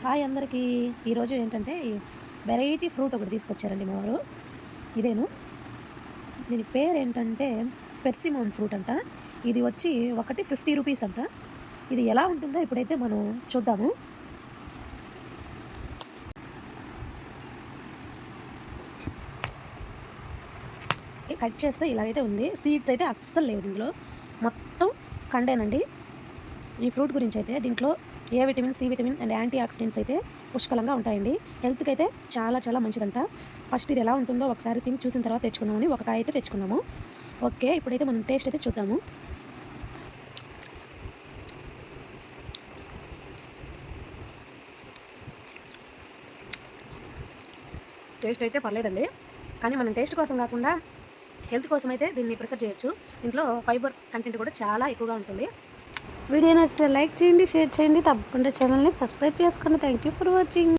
Hi అందరికీ. ఈరోజు ఏంటంటే వెరైటీ ఫ్రూట్ ఒకటి తీసుకొచ్చారండి మా వారు. ఇదేను. దీని పేరు ఏంటంటే పెర్సిమోన్ ఫ్రూట్ అంట. ఇది వచ్చి ఒకటి 50 రూపీస్ అంట. ఇది ఎలా ఉంటుందో ఇప్పుడైతే మనం చూద్దాము. కట్ చేస్తే ఇలాగైతే ఉంది. సీడ్స్ అయితే అస్సలు లేవు దీంట్లో. మొత్తం కండేనండి. ఈ ఫ్రూట్ గురించి అయితే దీంట్లో A vitamin, C vitamin and antioxidants అయితే పుష్కలంగా ఉంటాయండి. హెల్త్కి అయితే చాలా చాలా మంచిదంట. ఫస్ట్ ఇది ఎలా ఉంటుందో ఒకసారి తిని చూసిన తర్వాత తెచ్చుకుందామని ఒక కాయ అయితే తెచ్చుకున్నాము. ఓకే, ఇప్పుడైతే మనం టేస్ట్ అయితే చూద్దాము. టేస్ట్ అయితే పర్లేదండి, కానీ మనం టేస్ట్ కోసం కాకుండా హెల్త్ కోసం అయితే దీన్ని ప్రిఫర్ చేయొచ్చు. దీంట్లో ఫైబర్ కంటెంట్ కూడా చాలా ఎక్కువగా ఉంటుంది. వీడియో నచ్చితే లైక్ చేయండి, షేర్ చేయండి, తప్పకుండా ఛానల్ని సబ్స్క్రైబ్ చేసుకోండి. Thank you for watching.